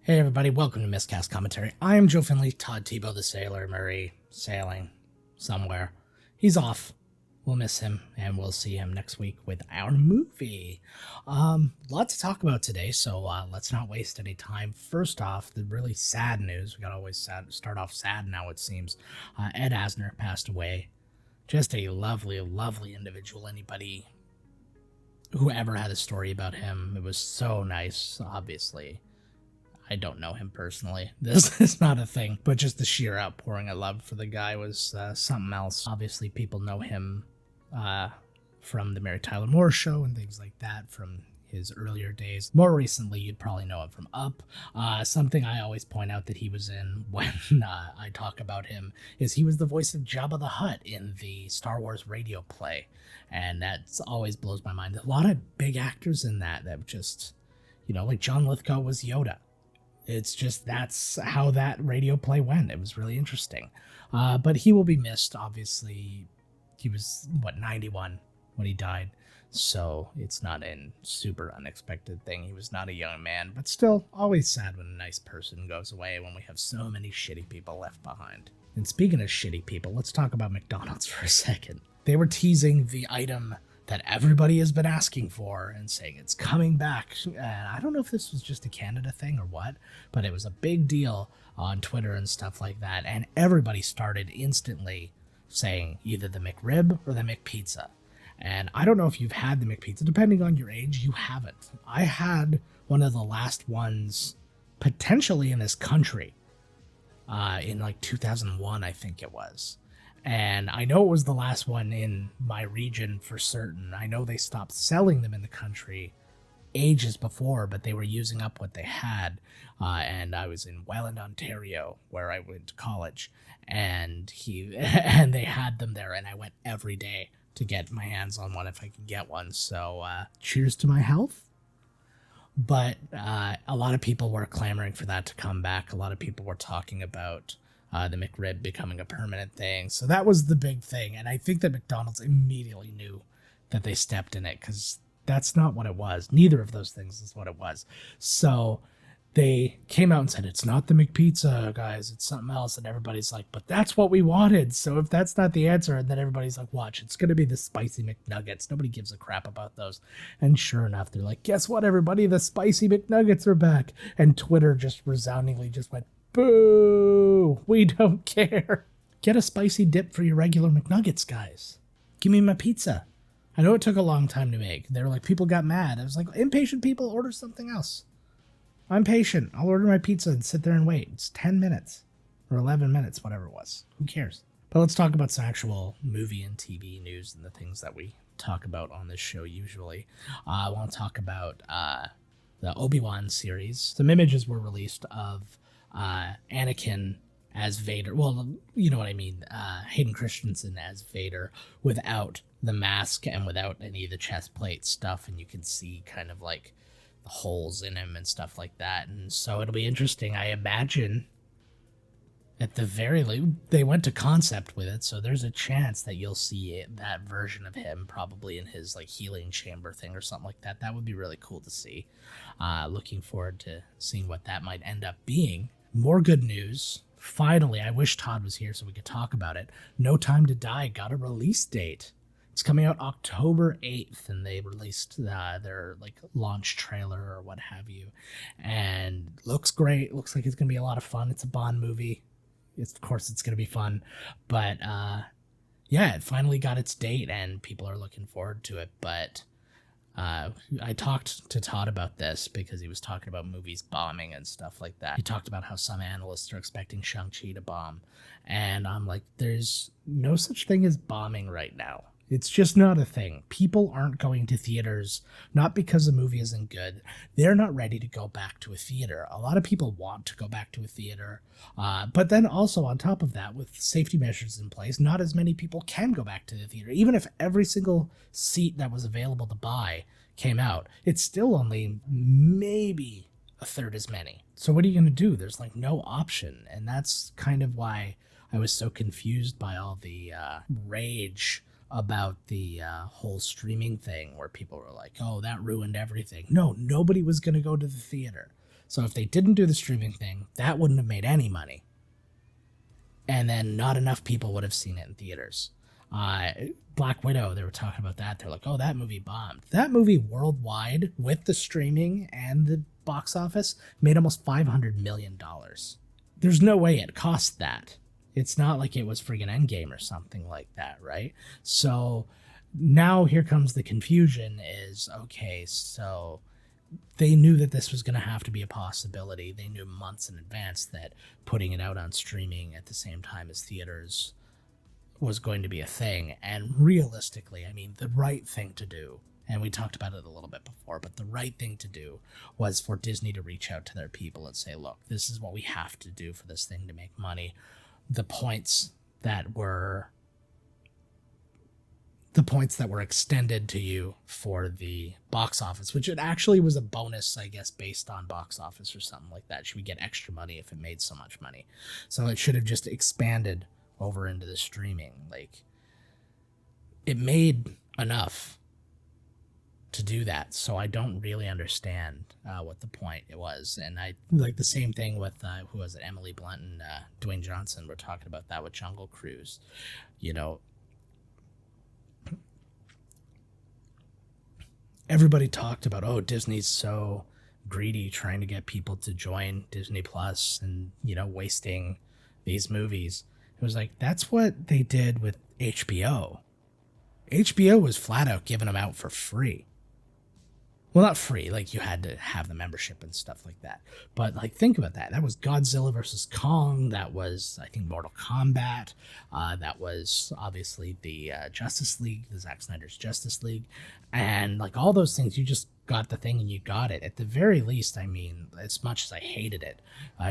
Hey everybody, welcome to Miscast Commentary. I am Joe Finley, Todd Tebow the Sailor Murray, sailing somewhere. He's off. We'll miss him, and we'll see him next week with our movie. Lots to talk about today, so let's not waste any time. First off, the really sad news. We gotta always start off sad now, it seems. Ed Asner passed away. Just a lovely, lovely individual. Anybody who ever had a story about him, it was so nice, obviously. I don't know him personally. This is not a thing, but just the sheer outpouring of love for the guy was something else. Obviously, people know him from the Mary Tyler Moore Show and things like that from his earlier days. More recently, you'd probably know him from Up. Something I always point out that he was in when I talk about him is he was the voice of Jabba the Hutt in the Star Wars radio play, and that always blows my mind. A lot of big actors in that just, like John Lithgow was Yoda. It's just, that's how that radio play went. It was really interesting. But he will be missed, obviously. He was, 91 when he died. So it's not a super unexpected thing. He was not a young man, but still always sad when a nice person goes away when we have so many shitty people left behind. And speaking of shitty people, let's talk about McDonald's for a second. They were teasing the item that everybody has been asking for and saying it's coming back. And I don't know if this was just a Canada thing or what, but it was a big deal on Twitter and stuff like that. And everybody started instantly saying either the McRib or the McPizza. And I don't know if you've had the McPizza. Depending on your age, you haven't. I had one of the last ones potentially in this country in like 2001, I think it was. And I know it was the last one in my region for certain. I know they stopped selling them in the country ages before, but they were using up what they had. And I was in Welland, Ontario, where I went to college, and and they had them there, and I went every day to get my hands on one if I could get one. So cheers to my health. But a lot of people were clamoring for that to come back. A lot of people were talking about the McRib becoming a permanent thing. So that was the big thing. And I think that McDonald's immediately knew that they stepped in it, because that's not what it was. Neither of those things is what it was. So they came out and said, it's not the McPizza, guys, it's something else. And everybody's like, but that's what we wanted. So if that's not the answer, and then everybody's like, watch, it's going to be the spicy McNuggets. Nobody gives a crap about those. And sure enough, they're like, guess what, everybody? The spicy McNuggets are back. And Twitter just resoundingly just went, boo, we don't care. Get a spicy dip for your regular McNuggets, guys. Give me my pizza. I know it took a long time to make. They were like, people got mad. I was like, impatient people, order something else. I'm patient. I'll order my pizza and sit there and wait. It's 10 minutes or 11 minutes, whatever it was. Who cares? But let's talk about some actual movie and TV news and the things that we talk about on this show usually. I want to talk about the Obi-Wan series. Some images were released of Anakin as Vader. Well, you know what I mean. Hayden Christensen as Vader without the mask and without any of the chest plate stuff. And you can see kind of like the holes in him and stuff like that. And so it'll be interesting. I imagine at the very least, they went to concept with it. So there's a chance that you'll see that version of him probably in his like healing chamber thing or something like that. That would be really cool to see. Looking forward to seeing what that might end up being. More good news. Finally, I wish Todd was here so we could talk about it. No Time to Die got a release date. It's coming out October 8th, and they released their like launch trailer or what have you. And looks great. Looks like it's going to be a lot of fun. It's a Bond movie. Of course, it's going to be fun. But yeah, it finally got its date, and people are looking forward to it. But I talked to Todd about this because he was talking about movies bombing and stuff like that. He talked about how some analysts are expecting Shang-Chi to bomb. And I'm like, there's no such thing as bombing right now. It's just not a thing. People aren't going to theaters, not because the movie isn't good. They're not ready to go back to a theater. A lot of people want to go back to a theater. But then also on top of that, with safety measures in place, not as many people can go back to the theater. Even if every single seat that was available to buy came out, it's still only maybe a third as many. So what are you going to do? There's like no option. And that's kind of why I was so confused by all the rage about the whole streaming thing, where people were like, oh, that ruined everything. No, nobody was going to go to the theater. So if they didn't do the streaming thing, that wouldn't have made any money. And then not enough people would have seen it in theaters. Black Widow, they were talking about that. They're like, oh, that movie bombed. That movie worldwide, with the streaming and the box office, made almost $500 million. There's no way it cost that. It's not like it was friggin' Endgame or something like that, right? So now here comes the confusion is, okay, so they knew that this was going to have to be a possibility. They knew months in advance that putting it out on streaming at the same time as theaters was going to be a thing. And realistically, I mean, the right thing to do, and we talked about it a little bit before, but the right thing to do was for Disney to reach out to their people and say, look, this is what we have to do for this thing to make money. The points that were extended to you for the box office, which it actually was a bonus, I guess, based on box office or something like that. Should we get extra money if it made so much money? So it should have just expanded over into the streaming. Like, it made enough to do that, so I don't really understand what the point it was. And I like the same thing with who was it, Emily Blunt and Dwayne Johnson were talking about that with Jungle Cruise. You know, everybody talked about, oh, Disney's so greedy trying to get people to join Disney Plus and, you know, wasting these movies. It was like, that's what they did with HBO. HBO was flat out giving them out for free. Well, not free, like you had to have the membership and stuff like that. But like, think about that. That was Godzilla versus Kong. That was, I think, Mortal Kombat. That was obviously the Justice League, the Zack Snyder's Justice League. And like all those things, you just got the thing and you got it. At the very least, I mean, as much as I hated it,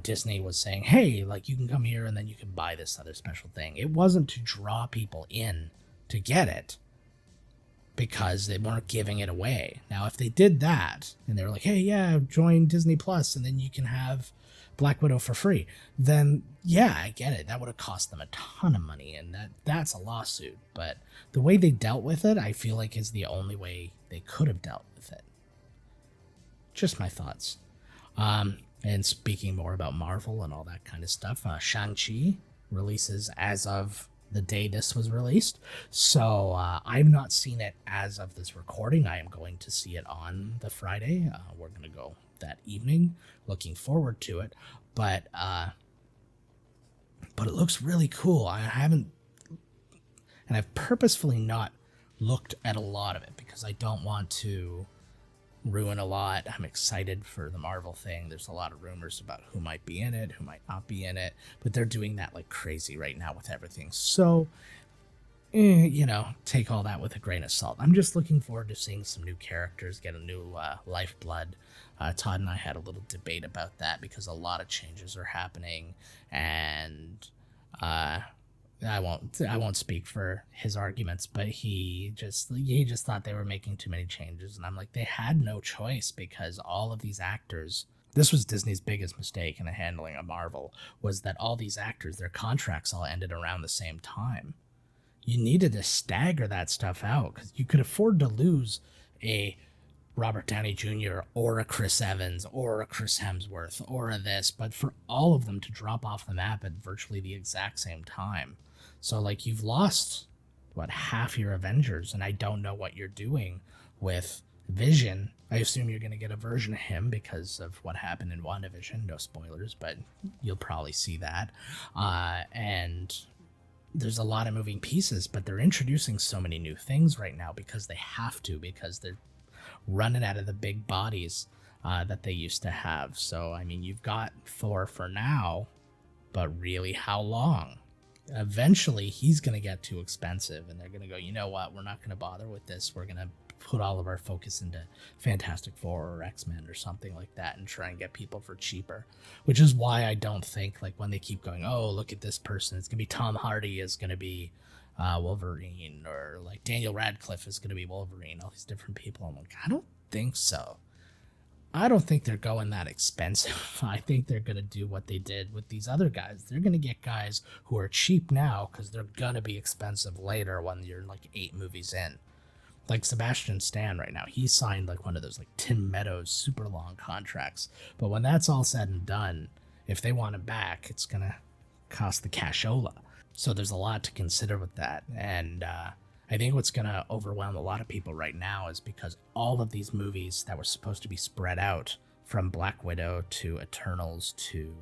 Disney was saying, hey, like you can come here and then you can buy this other special thing. It wasn't to draw people in to get it, because they weren't giving it away. Now, if they did that, and they were like, hey, yeah, join Disney Plus, and then you can have Black Widow for free, then, yeah, I get it. That would have cost them a ton of money, and that's a lawsuit. But the way they dealt with it, I feel like is the only way they could have dealt with it. Just my thoughts. And speaking more about Marvel and all that kind of stuff, Shang-Chi releases as of the day this was released. So I've not seen it as of this recording. I am going to see it on the Friday. We're going to go that evening. Looking forward to it. But it looks really cool. And I've purposefully not looked at a lot of it because I don't want to ruin a lot. I'm excited for the Marvel thing. There's a lot of rumors about who might be in it, who might not be in it, but they're doing that like crazy right now with everything. So, you know, take all that with a grain of salt. I'm just looking forward to seeing some new characters get a new lifeblood. Todd and I had a little debate about that because a lot of changes are happening, and I won't speak for his arguments, but he just thought they were making too many changes, and I'm like, they had no choice because all of these actors. This was Disney's biggest mistake in the handling of Marvel, was that all these actors, their contracts all ended around the same time. You needed to stagger that stuff out because you could afford to lose a Robert Downey Jr. or a Chris Evans or a Chris Hemsworth or a this, but for all of them to drop off the map at virtually the exact same time. So, like, you've lost, half your Avengers, and I don't know what you're doing with Vision. I assume you're going to get a version of him because of what happened in WandaVision. No spoilers, but you'll probably see that. And there's a lot of moving pieces, but they're introducing so many new things right now because they have to, because they're running out of the big bodies that they used to have. So, I mean, you've got Thor for now, but really, how long? Eventually he's going to get too expensive and they're going to go, you know what, we're not going to bother with this. We're going to put all of our focus into Fantastic Four or X-Men or something like that and try and get people for cheaper, which is why I don't think, like, when they keep going, oh, look at this person, it's going to be Tom Hardy is going to be Wolverine, or like Daniel Radcliffe is going to be Wolverine, all these different people. I'm like, I don't think so. I don't think they're going that expensive. I think they're going to do what they did with these other guys. They're going to get guys who are cheap now because they're going to be expensive later when you're like 8 movies in. Like Sebastian Stan right now, he signed like one of those like Tim Meadows super long contracts. But when that's all said and done, if they want him back, it's gonna cost the cashola. So there's a lot to consider with that. And I think what's gonna overwhelm a lot of people right now is because all of these movies that were supposed to be spread out, from Black Widow to Eternals to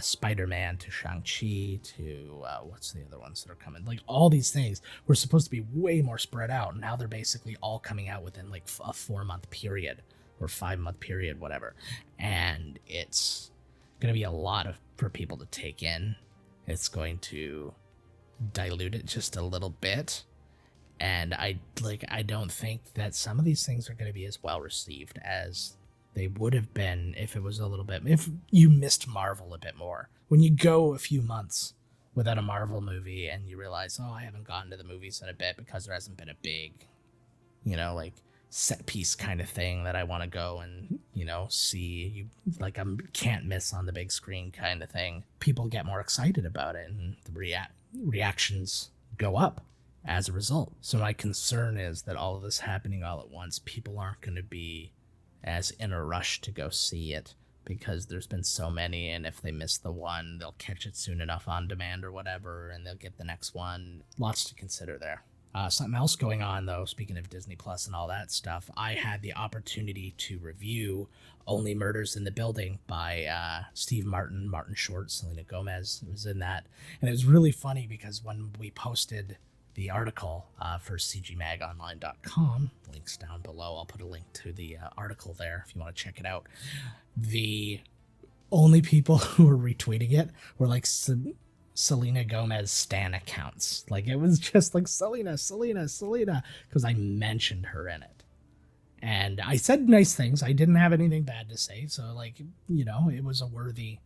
Spider-Man to Shang-Chi to what's the other ones that are coming? Like all these things were supposed to be way more spread out. And now they're basically all coming out within like a 4-month period or 5-month period, whatever. And it's going to be a lot for people to take in. It's going to dilute it just a little bit. And I don't think that some of these things are going to be as well received as they would have been if it was a little bit, if you missed Marvel a bit more. When you go a few months without a Marvel movie and you realize, oh, I haven't gone to the movies in a bit because there hasn't been a big, like set piece kind of thing that I want to go and, see. Like I can't miss on the big screen kind of thing. People get more excited about it and the reactions go up as a result. So my concern is that all of this happening all at once, people aren't going to be as in a rush to go see it because there's been so many, and if they miss the one, they'll catch it soon enough on demand or whatever, and they'll get the next one. Lots to consider there. Something else going on, though, speaking of Disney Plus and all that stuff, I had the opportunity to review Only Murders in the Building by Steve Martin, Martin Short, Selena Gomez was in that. And it was really funny because when we posted the article for cgmagonline.com, links down below. I'll put a link to the article there if you want to check it out. The only people who were retweeting it were like Selena Gomez stan accounts. Like it was just like Selena, because I mentioned her in it. And I said nice things. I didn't have anything bad to say. So like, it was a worthy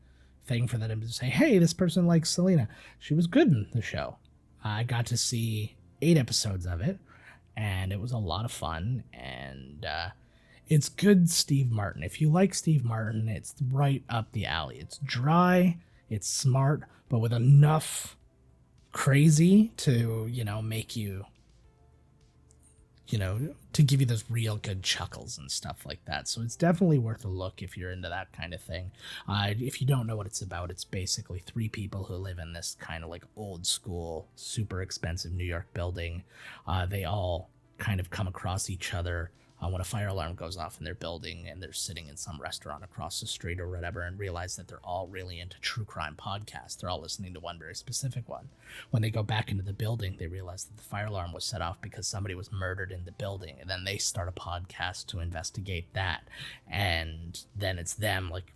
thing for them to say, hey, this person likes Selena. She was good in the show. I got to see 8 episodes of it, and it was a lot of fun, and it's good Steve Martin. If you like Steve Martin, it's right up the alley. It's dry, it's smart, but with enough crazy to, make you, to give you those real good chuckles and stuff like that. So it's definitely worth a look if you're into that kind of thing. If you don't know what it's about, it's basically 3 people who live in this kind of like old school, super expensive New York building. They all kind of come across each other when a fire alarm goes off in their building, and they're sitting in some restaurant across the street or whatever, and realize that they're all really into true crime podcasts. They're all listening to one very specific one. When they go back into the building, they realize that the fire alarm was set off because somebody was murdered in the building, and then they start a podcast to investigate that. And then it's them like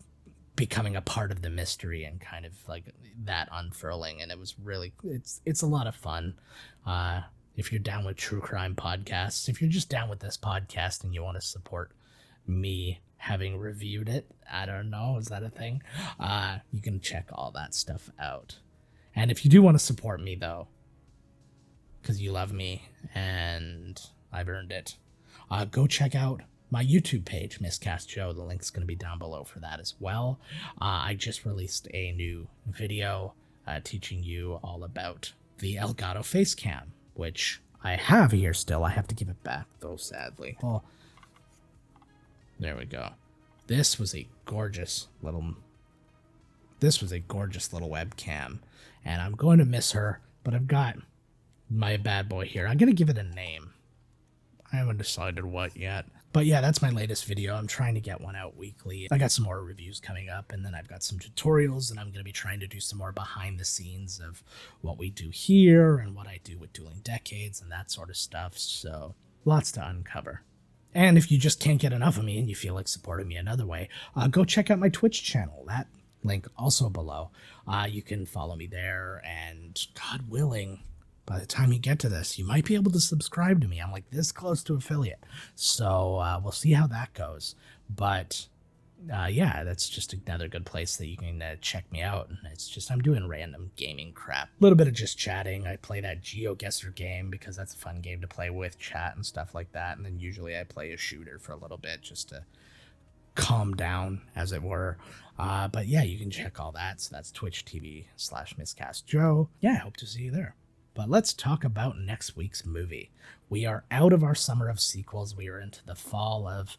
becoming a part of the mystery and kind of like that unfurling. And it was really, it's a lot of fun. If you're down with true crime podcasts, if you're just down with this podcast and you want to support me having reviewed it, I don't know, is that a thing? You can check all that stuff out. And if you do want to support me, though, because you love me and I've earned it, go check out my YouTube page, MiscastJoe. The link's going to be down below for that as well. I just released a new video teaching you all about the Elgato face cam, which I have here still. I have to give it back, though, sadly. Well, there we go. This was a gorgeous little webcam, and I'm going to miss her, but I've got my bad boy here. I'm going to give it a name. I haven't decided what yet. But yeah, that's my latest video. I'm trying to get one out weekly. I got some more reviews coming up, and then I've got some tutorials, and I'm going to be trying to do some more behind the scenes of what we do here and what I do with Dueling Decades and that sort of stuff. So lots to uncover. And if you just can't get enough of me and you feel like supporting me another way, go check out my Twitch channel. That link also below. You can follow me there, and God willing, by the time you get to this, you might be able to subscribe to me. I'm like this close to affiliate. So we'll see how that goes. But yeah, that's just another good place that you can check me out. And it's just, I'm doing random gaming crap. A little bit of just chatting. I play that GeoGuessr game because that's a fun game to play with chat and stuff like that. And then usually I play a shooter for a little bit just to calm down, as it were. But yeah, you can check all that. So that's Twitch TV/MiscastJoe. Yeah, I hope to see you there. But let's talk about next week's movie. We are out of our summer of sequels. We are into the fall of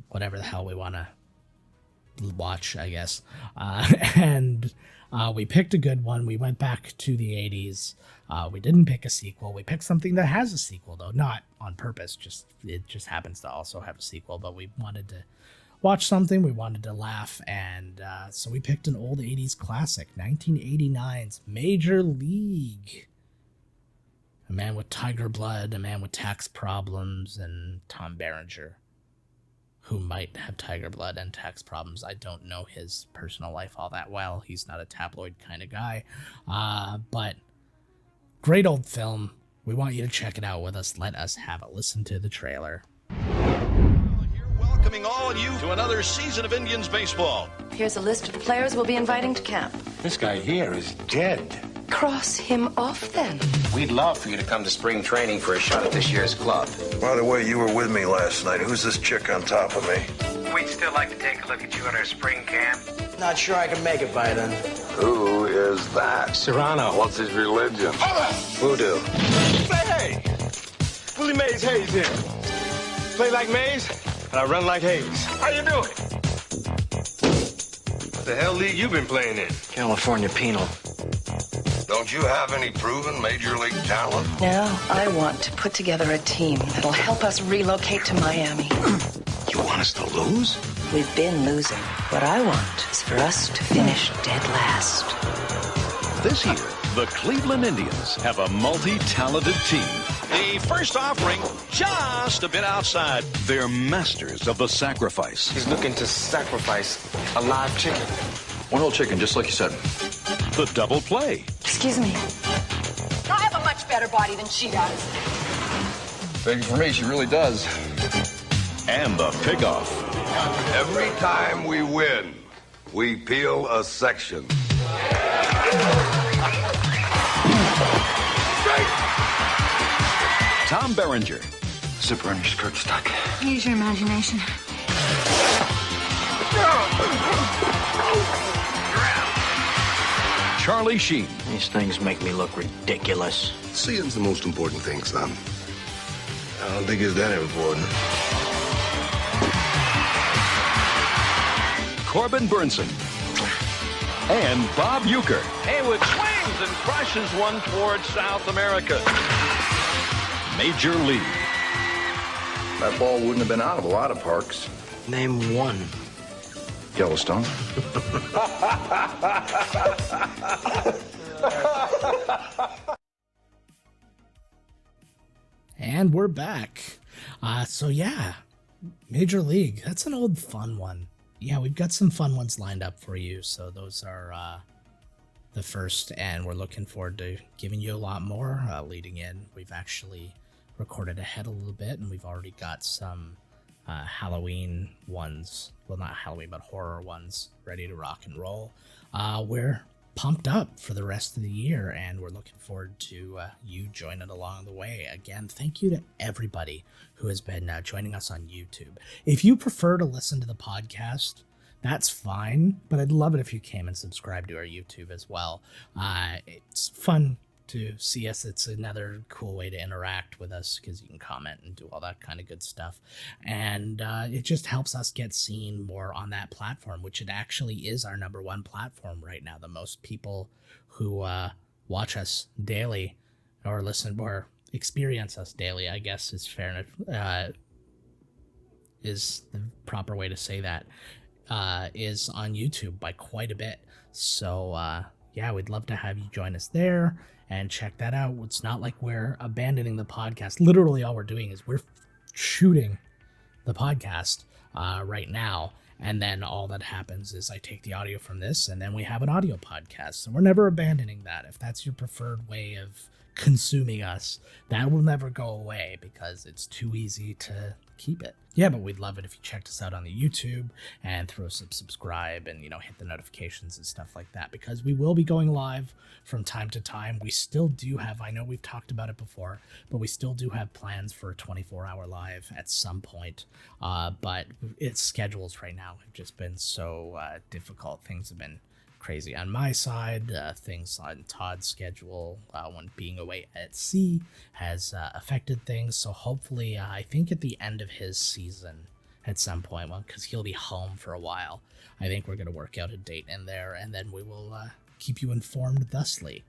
whatever the hell we want to watch, I guess. And we picked a good one. We went back to the 80s. We didn't pick a sequel. We picked something that has a sequel, though, not on purpose. It just happens to also have a sequel. But we wanted to watch something. We wanted to laugh. And so we picked an old 80s classic, 1989's Major League. A man with tiger blood, a man with tax problems, and Tom Berenger, who might have tiger blood and tax problems. I don't know his personal life all that well. He's not a tabloid kind of guy. But great old film. We want you to check it out with us. Let us have a listen to the trailer. Here welcoming all of you to another season of Indians baseball. Here's a list of players we'll be inviting to camp. This guy here is dead. Cross him off, then. We'd love for you to come to spring training for a shot at this year's club. By the way, you were with me last night. Who's this chick on top of me? We'd still like to take a look at you at our spring camp. Not sure I can make it by then. Who is that? Serrano. What's his religion? Voodoo. Hey! Willie Mays Hayes here. Play like Mays, and I run like Hayes. How you doing? What the hell league you been playing in? California Penal. Don't you have any proven major league talent? Now, I want to put together a team that'll help us relocate to Miami. You want us to lose? We've been losing. What I want is for us to finish dead last. This year, the Cleveland Indians have a multi-talented team. The first offering just a bit outside. They're masters of the sacrifice. He's looking to sacrifice a live chicken. One whole chicken, just like you said. The double play. Excuse me. I have a much better body than she does. Thank you for me, she really does. And the pickoff. Every time we win, we peel a section. Tom Berenger. Zipper on your skirt stuck. Use your imagination. Charlie Sheen. These things make me look ridiculous. Seeing's the most important thing, son. I don't think it's that important. Corbin Burnson. And Bob Uecker. Haywood swings and crushes one towards South America. Major League. That ball wouldn't have been out of a lot of parks. Name one. Yellowstone. And we're back. So yeah, Major League. That's an old fun one. Yeah, we've got some fun ones lined up for you. So those are the first, and we're looking forward to giving you a lot more leading in. We've actually recorded ahead a little bit, and we've already got some Halloween ones. Well, not Halloween, but horror ones ready to rock and roll. We're pumped up for the rest of the year, and we're looking forward to you joining along the way. Again, thank you to everybody who has been joining us on YouTube. If you prefer to listen to the podcast, that's fine, but I'd love it if you came and subscribed to our YouTube as well. It's fun to see us. It's another cool way to interact with us because you can comment and do all that kind of good stuff. And it just helps us get seen more on that platform, which it actually is our number one platform right now. The most people who watch us daily or listen or experience us daily, I guess is fair, is the proper way to say that, is on YouTube by quite a bit. So yeah, we'd love to have you join us there and check that out. It's not like we're abandoning the podcast. Literally all we're doing is we're shooting the podcast right now, and then all that happens is I take the audio from this and then we have an audio podcast. So we're never abandoning that. If that's your preferred way of consuming us, that will never go away because it's too easy to keep it. Yeah, but we'd love it if you checked us out on the YouTube and throw some subscribe and, hit the notifications and stuff like that, because we will be going live from time to time. We still do have, I know we've talked about it before, but we still do have plans for a 24-hour live at some point. But its schedules right now have just been so difficult. Things have been crazy on my side. Things on Todd's schedule when being away at sea has affected things. So hopefully, I think at the end of his season at some point, well, because he'll be home for a while, I think we're going to work out a date in there, and then we will keep you informed thusly.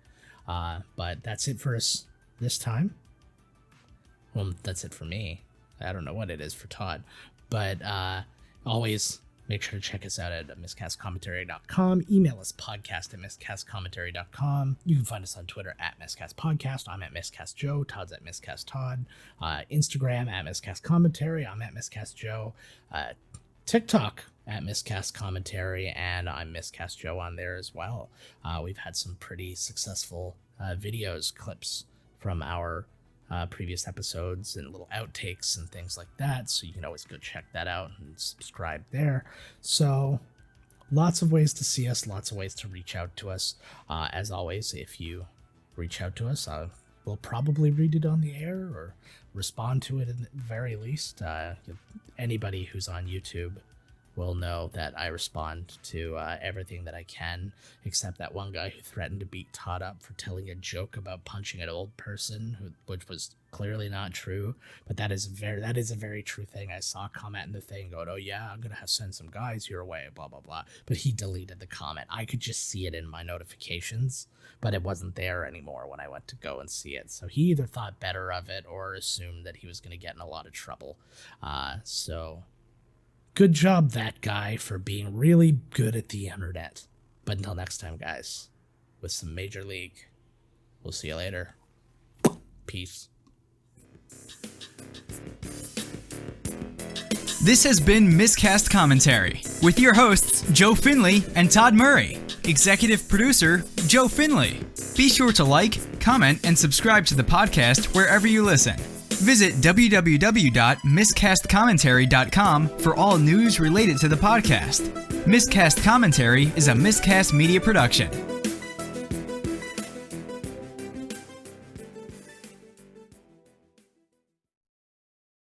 But that's it for us this time. Well, that's it for me. I don't know what it is for Todd. But always make sure to check us out at miscastcommentary.com. Email us podcast@miscastcommentary.com. You can find us on Twitter at miscastpodcast. I'm at miscastjoe. Todd's at miscasttodd. Instagram at miscastcommentary. I'm at miscastjoe. TikTok at miscastcommentary, and I'm miscastjoe on there as well. We've had some pretty successful videos, clips from our previous episodes and little outtakes and things like that, so you can always go check that out and subscribe there. So lots of ways to see us, lots of ways to reach out to us. As always, if you reach out to us, we'll probably read it on the air or respond to it at the very least. Anybody who's on YouTube will know that I respond to everything that I can, except that one guy who threatened to beat Todd up for telling a joke about punching an old person, which was clearly not true. But that is a very true thing. I saw a comment in the thing going, "Oh yeah, I'm gonna have to send some guys your way," blah blah blah. But he deleted the comment. I could just see it in my notifications, but it wasn't there anymore when I went to go and see it. So he either thought better of it or assumed that he was gonna get in a lot of trouble. So good job, that guy, for being really good at the internet. But until next time, guys, with some Major League, we'll see you later. Peace. This has been Miscast Commentary with your hosts, Joe Finley and Todd Murray. Executive producer, Joe Finley. Be sure to like, comment, and subscribe to the podcast wherever you listen. Visit www.miscastcommentary.com for all news related to the podcast. Miscast Commentary is a Miscast Media production.